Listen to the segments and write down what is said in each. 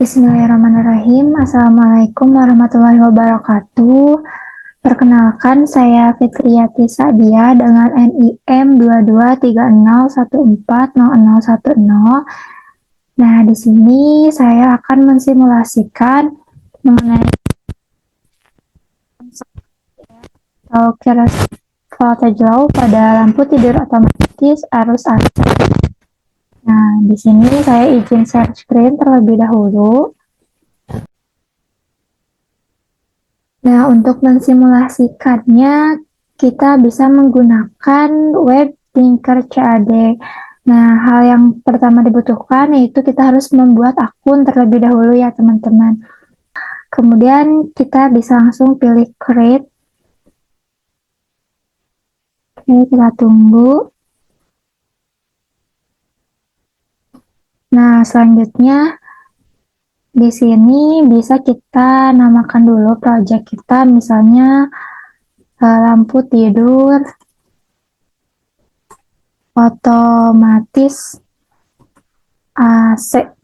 Bismillahirrahmanirrahim. Assalamualaikum warahmatullahi wabarakatuh. Perkenalkan, saya Fitriyati Sadia dengan NIM 2230140010. Nah, di sini saya akan mensimulasikan mengenai keras voltage law pada lampu tidur otomatis arus AC. Nah, di sini saya izin share screen terlebih dahulu. Nah, untuk mensimulasikannya, kita bisa menggunakan web Tinker CAD. Nah, hal yang pertama dibutuhkan yaitu kita harus membuat akun terlebih dahulu ya, teman-teman. Kemudian kita bisa langsung pilih create. Oke, kita tunggu. Nah, selanjutnya di sini bisa kita namakan dulu project kita, misalnya lampu tidur otomatis AC.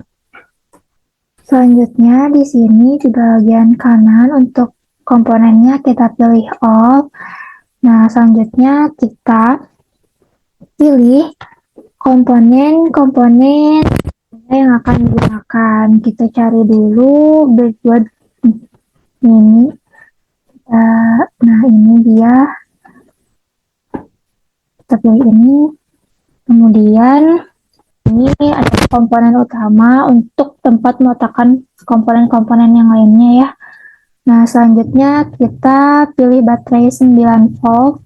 Selanjutnya di sini di bagian kanan untuk komponennya kita pilih all. Nah, selanjutnya kita pilih komponen-komponen yang akan digunakan. Kita cari dulu breadboard ini. Nah, ini dia. Kita pilih ini. Kemudian ini adalah komponen utama untuk tempat meletakkan komponen-komponen yang lainnya ya. Nah, selanjutnya kita pilih baterai 9 volt.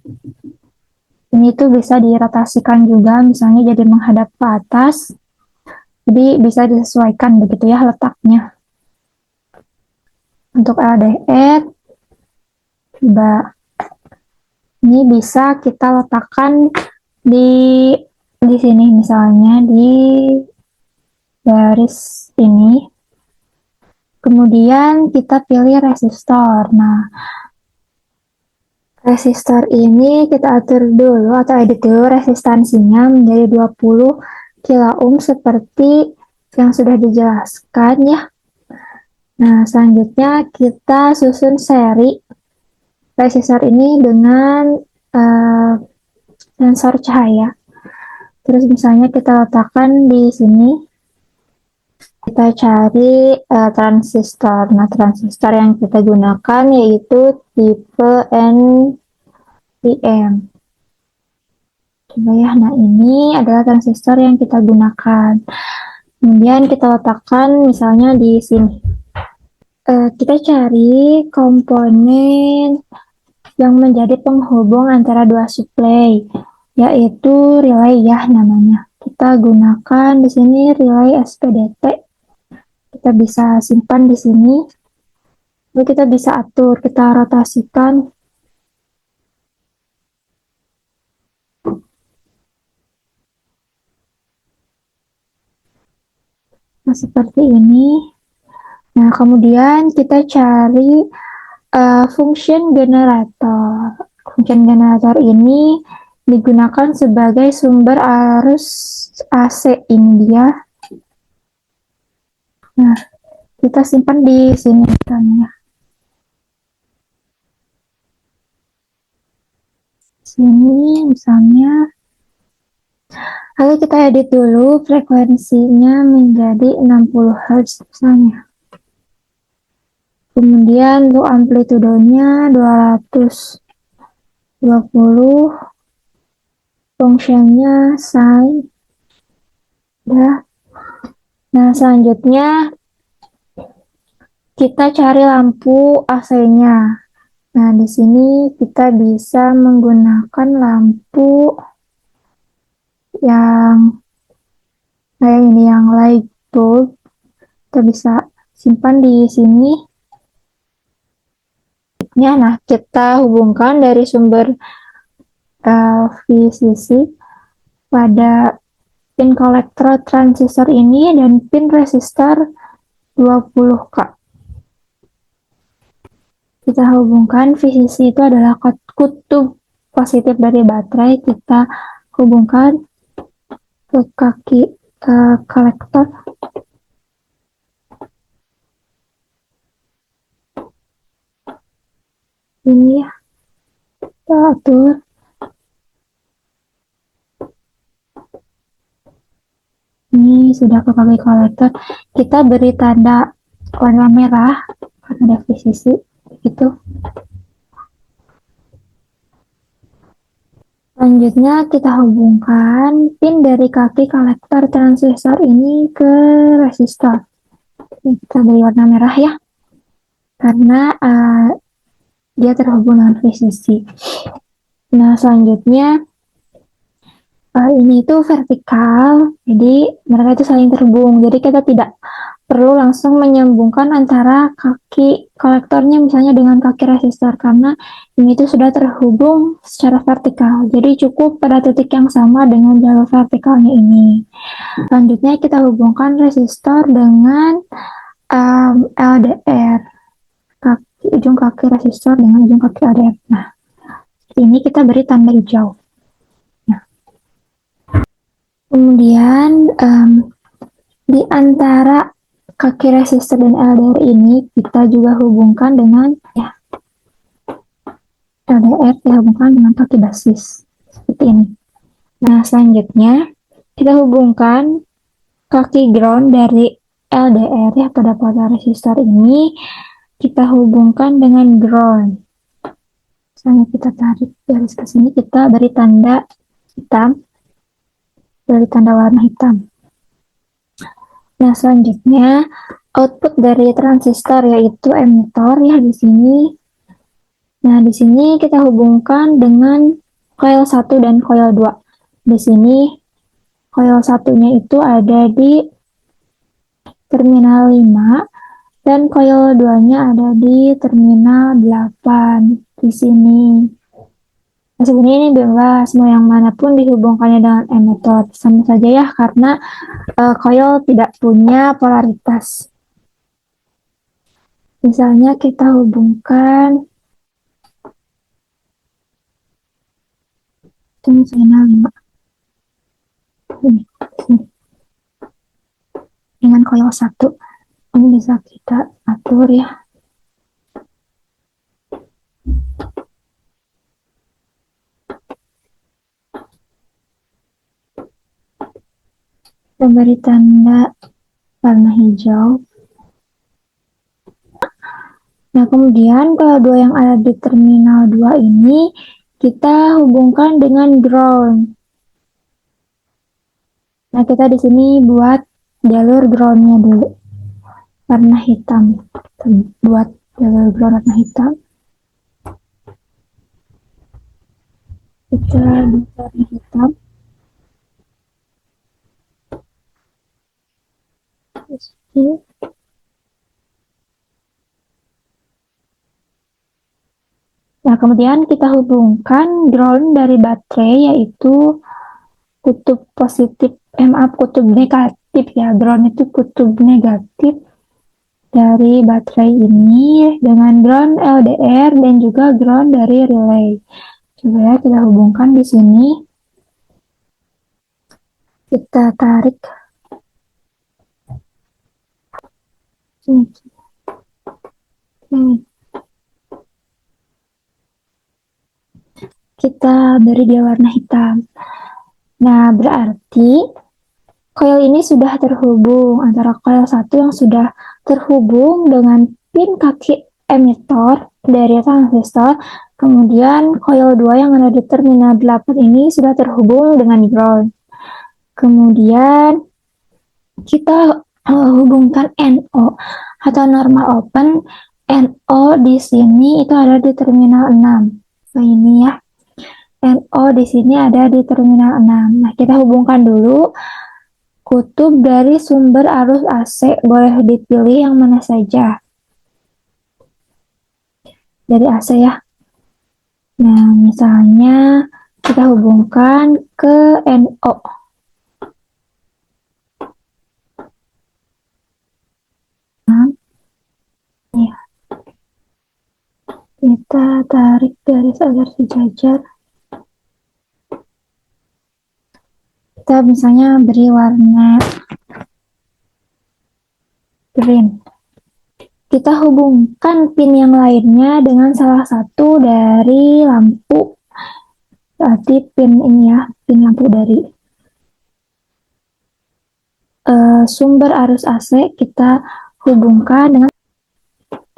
Ini tuh bisa dirotasikan juga, misalnya jadi menghadap ke atas. Jadi bisa disesuaikan begitu ya letaknya. Untuk LDR, ini bisa kita letakkan di sini, misalnya di garis ini. Kemudian kita pilih resistor. Nah, resistor ini kita atur dulu atau edit dulu resistansinya menjadi 20 kilo ohm seperti yang sudah dijelaskan ya. Nah, selanjutnya kita susun seri resistor ini dengan sensor cahaya. Terus misalnya kita letakkan di sini. Kita cari transistor. Nah, transistor yang kita gunakan yaitu tipe NPN. Coba ya, nah ini adalah transistor yang kita gunakan. Kemudian kita letakkan misalnya di sini. Kita cari komponen yang menjadi penghubung antara dua suplai, yaitu relay ya namanya. Kita gunakan di sini relay SPDT. Kita bisa simpan di sini. Lalu kita bisa atur, kita rotasikan. Nah, seperti ini. Nah, kemudian kita cari function generator. Function generator ini digunakan sebagai sumber arus AC ini dia. Nah, kita simpan di sini misalnya. Sini misalnya. Lalu kita edit dulu frekuensinya menjadi 60 Hz misalnya. Kemudian untuk amplitudenya 220. Fungsinya sine. Ya. Nah, selanjutnya kita cari lampu AC-nya. Nah, di sini kita bisa menggunakan lampu yang ini yang light bulb. Kita bisa simpan di sini. Nah, kita hubungkan dari sumber VCC pada pin kolektor transistor ini dan pin resistor 20K. Kita hubungkan VCC itu adalah kutub positif dari baterai. Kita hubungkan ke kaki kolektor. Ini ya, kita atur. Ini sudah ke copy collector. Kita beri tanda warna merah karena definisi itu. Selanjutnya kita hubungkan pin dari kaki kolektor transistor ini ke resistor. Kita beri warna merah ya, karena dia terhubung dengan VCC. Nah, selanjutnya ini itu vertikal, jadi mereka itu saling terhubung. Jadi kita tidak perlu langsung menyambungkan antara kaki kolektornya misalnya dengan kaki resistor, karena ini itu sudah terhubung secara vertikal. Jadi cukup pada titik yang sama dengan jalur vertikalnya ini. Selanjutnya kita hubungkan resistor dengan LDR, ujung kaki resistor dengan ujung kaki LDR. Nah, ini kita beri tanda hijau. Nah, kemudian di antara kaki resistor dan LDR ini kita juga hubungkan dengan LDR dihubungkan dengan kaki basis seperti ini. Nah, selanjutnya kita hubungkan kaki ground dari LDR ya pada pada resistor ini, kita hubungkan dengan ground. Misalnya kita tarik garis ke sini, kita beri tanda hitam, beri tanda warna hitam. Nah, selanjutnya output dari transistor yaitu emitor ya di sini. Nah, di sini kita hubungkan dengan coil 1 dan coil 2. Di sini coil satunya itu ada di terminal 5 dan coil 2-nya ada di terminal 8 di sini. Nah, sebenarnya ini bebas mau yang manapun dihubungkannya dengan emitor, sama saja ya, karena coil tidak punya polaritas. Misalnya kita hubungkan terminal 5 ini, dengan coil 1. Ini bisa kita atur ya. Kita beri tanda warna hijau. Nah, kemudian kedua yang ada di terminal 2 ini kita hubungkan dengan ground. Nah, kita di sini buat jalur ground-nya dulu. Warna hitam. Buat jalur ground warna hitam. Kita buat warna hitam. Ini. Nah, kemudian kita hubungkan ground dari baterai yaitu kutub positif, kutub negatif ya. Ground itu kutub negatif dari baterai ini dengan ground LDR dan juga ground dari relay. Coba ya kita hubungkan di sini. Kita tarik. Sini. Kita beri dia warna hitam. Nah, berarti coil ini sudah terhubung antara coil 1 yang sudah terhubung dengan pin kaki emitor dari transistor, kemudian coil 2 yang ada di terminal 8 ini sudah terhubung dengan ground. Kemudian kita hubungkan NO atau normal open. NO di sini itu ada di terminal 6. So, ini ya. NO di sini ada di terminal 6. Nah, kita hubungkan dulu kutub dari sumber arus AC. Boleh dipilih yang mana saja. Dari AC ya. Nah, misalnya kita hubungkan ke NO. Nah, ya. Kita tarik garis agar sejajar. Kita misalnya beri warna green. kita hubungkan pin yang lainnya dengan salah satu dari lampu. Berarti pin ini ya, pin lampu dari sumber arus AC kita hubungkan dengan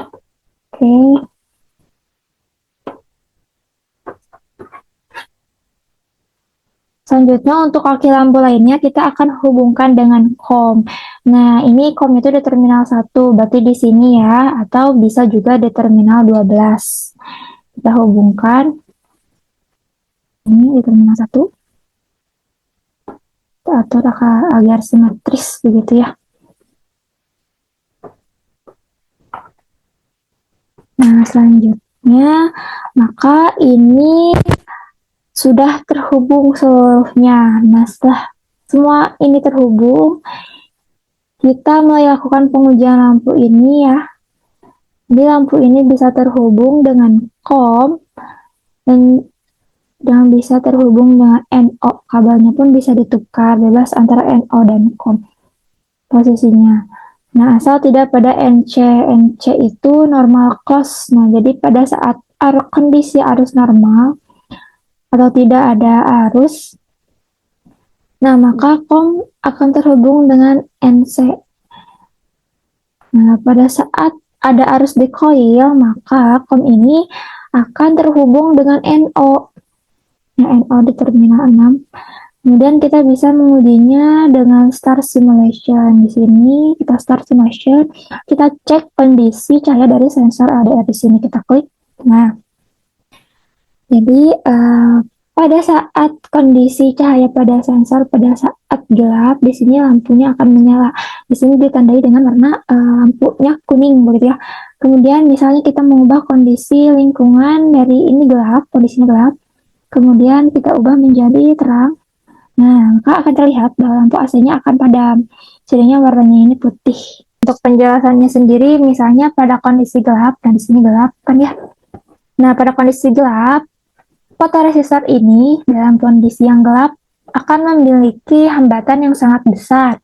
oke. Selanjutnya untuk kaki lampu lainnya kita akan hubungkan dengan COM. Nah, ini COM itu di terminal 1, berarti di sini ya, atau bisa juga di terminal 12. Kita hubungkan ini di terminal 1. Kita atur agar simetris begitu ya. Nah, selanjutnya maka ini sudah terhubung seluruhnya. Nah, setelah semua ini terhubung, kita mulai lakukan pengujian lampu ini ya. Jadi lampu ini bisa terhubung dengan COM dan bisa terhubung dengan NO. Kabelnya pun bisa ditukar bebas antara NO dan COM posisinya. Nah, asal tidak pada NC. NC itu normal close. Nah, jadi pada saat kondisi arus normal atau tidak ada arus, nah maka COM akan terhubung dengan NC. Nah, pada saat ada arus di coil, maka COM ini akan terhubung dengan NO. Nah, NO di terminal 6. Kemudian kita bisa mengujinya dengan start simulation. Di sini kita start simulation, kita cek kondisi cahaya dari sensor LDR di sini, kita klik. Nah, jadi pada saat kondisi cahaya pada sensor pada saat gelap, di sini lampunya akan menyala. Di sini ditandai dengan warna lampunya kuning begitu ya. Kemudian misalnya kita mengubah kondisi lingkungan dari ini gelap, kondisinya gelap. Kemudian kita ubah menjadi terang. Nah, maka akan terlihat bahwa lampu AC-nya akan padam. Jadinya warnanya ini putih. Untuk penjelasannya sendiri, misalnya pada kondisi gelap, dan di sini gelap kan ya. Nah, pada kondisi gelap, fotoresistor ini dalam kondisi yang gelap akan memiliki hambatan yang sangat besar.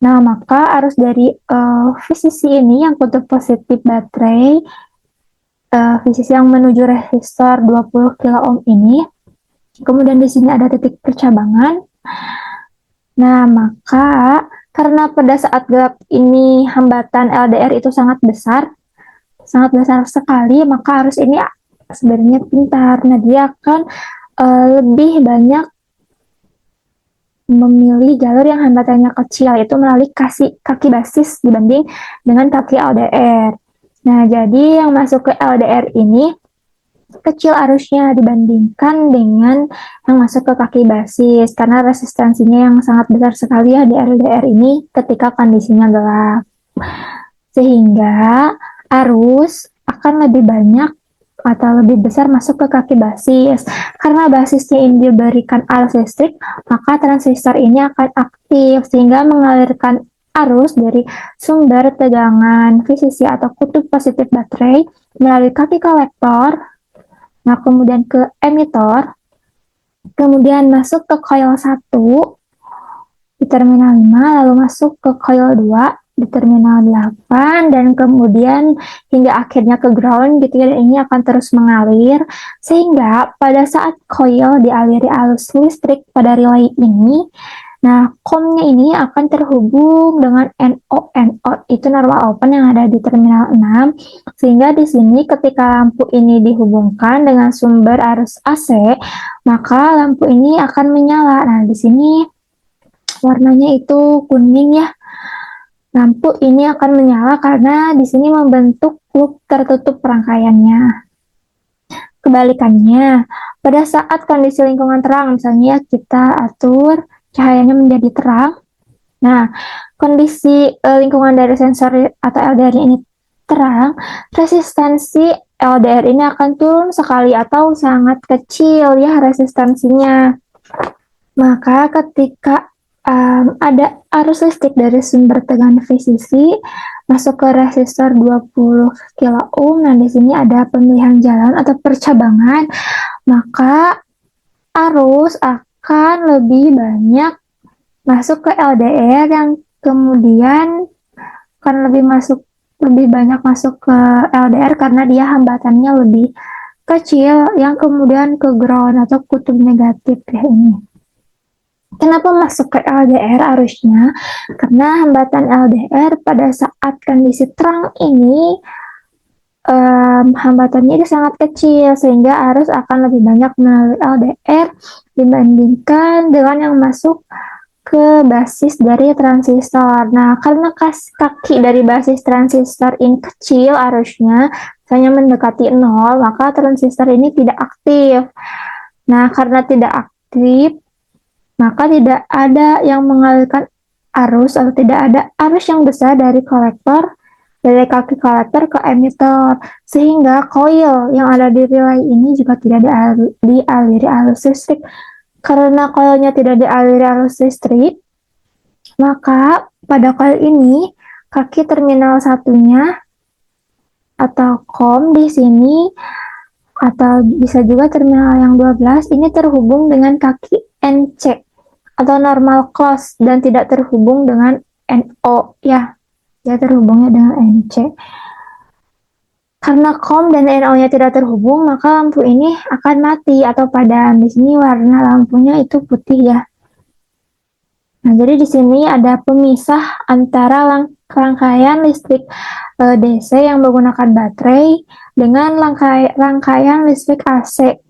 Nah, maka arus dari VCC ini yang kutub positif baterai, VCC yang menuju resistor 20 kilo ohm ini, kemudian di sini ada titik percabangan. Nah, maka karena pada saat gelap ini hambatan LDR itu sangat besar sekali, maka arus ini sebenarnya pintar. Nah, dia akan lebih banyak memilih jalur yang hambatannya kecil, yaitu melalui kaki basis dibanding dengan kaki LDR. Nah, jadi yang masuk ke LDR ini kecil arusnya dibandingkan dengan yang masuk ke kaki basis, karena resistansinya yang sangat besar sekali ya di LDR ini ketika kondisinya gelap. Sehingga arus akan lebih banyak atau lebih besar masuk ke kaki basis. Karena basisnya ini diberikan arus listrik, maka transistor ini akan aktif sehingga mengalirkan arus dari sumber tegangan VCC atau kutub positif baterai melalui kaki kolektor, nah kemudian ke emitor, kemudian masuk ke coil 1 di terminal 5, lalu masuk ke coil 2 di terminal 8, dan kemudian hingga akhirnya ke ground gitu ya, dan ini akan terus mengalir, sehingga pada saat coil dialiri arus listrik pada relay ini, nah COM-nya ini akan terhubung dengan NO itu normal open yang ada di terminal 6, sehingga di sini ketika lampu ini dihubungkan dengan sumber arus AC, maka lampu ini akan menyala. Nah, di sini warnanya itu kuning ya. Lampu ini akan menyala karena di sini membentuk loop tertutup rangkaiannya. Kebalikannya, pada saat kondisi lingkungan terang, misalnya kita atur cahayanya menjadi terang. Nah, kondisi lingkungan dari sensor atau LDR ini terang, resistansi LDR ini akan turun sekali atau sangat kecil ya resistansinya. Maka ketika ada arus listrik dari sumber tegangan VCC masuk ke resistor 20 kilo ohm. Nah, di sini ada pemilihan jalan atau percabangan, maka arus akan lebih banyak masuk ke LDR yang kemudian akan lebih masuk lebih banyak masuk ke LDR karena dia hambatannya lebih kecil yang kemudian ke ground atau kutub negatif ya ini. Kenapa masuk ke LDR arusnya? Karena hambatan LDR pada saat kondisi terang ini hambatannya itu sangat kecil sehingga arus akan lebih banyak melalui LDR dibandingkan dengan yang masuk ke basis dari transistor. Nah, karena kaki dari basis transistor ini kecil arusnya, hanya mendekati 0, maka transistor ini tidak aktif. Nah, karena tidak aktif, maka tidak ada yang mengalirkan arus atau tidak ada arus yang besar dari kolektor, dari kaki kolektor ke emitter, sehingga coil yang ada di relay ini juga tidak dialiri arus listrik. Karena coilnya tidak dialiri arus listrik, maka pada coil ini kaki terminal satunya atau COM di sini atau bisa juga terminal yang 12 ini terhubung dengan kaki NC atau normal close dan tidak terhubung dengan NO ya. Dia terhubungnya dengan NC. Karena COM dan NO-nya tidak terhubung, maka lampu ini akan mati atau padam. Di sini warna lampunya itu putih ya. Nah, jadi di sini ada pemisah antara rangkaian listrik DC yang menggunakan baterai dengan rangkaian listrik AC.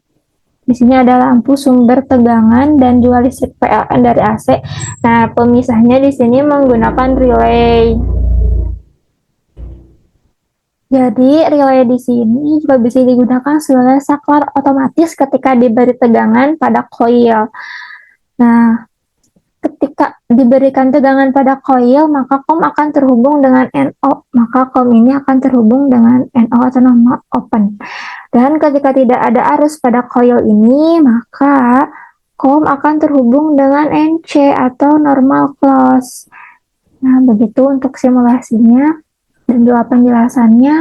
Di sini ada lampu sumber tegangan dan juga listrik PLN dari AC. Nah, pemisahnya di sini menggunakan relay. Jadi, relay di sini juga bisa digunakan sebagai saklar otomatis ketika diberi tegangan pada coil. Nah, ketika diberikan tegangan pada coil, maka COM akan terhubung dengan NO. Maka COM ini akan terhubung dengan NO atau normal open. Dan ketika tidak ada arus pada coil ini, maka COM akan terhubung dengan NC atau normal close. Nah, begitu untuk simulasinya dan juga penjelasannya.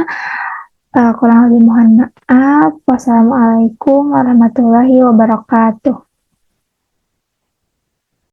Kurang lebih mohon maaf. Wassalamualaikum warahmatullahi wabarakatuh.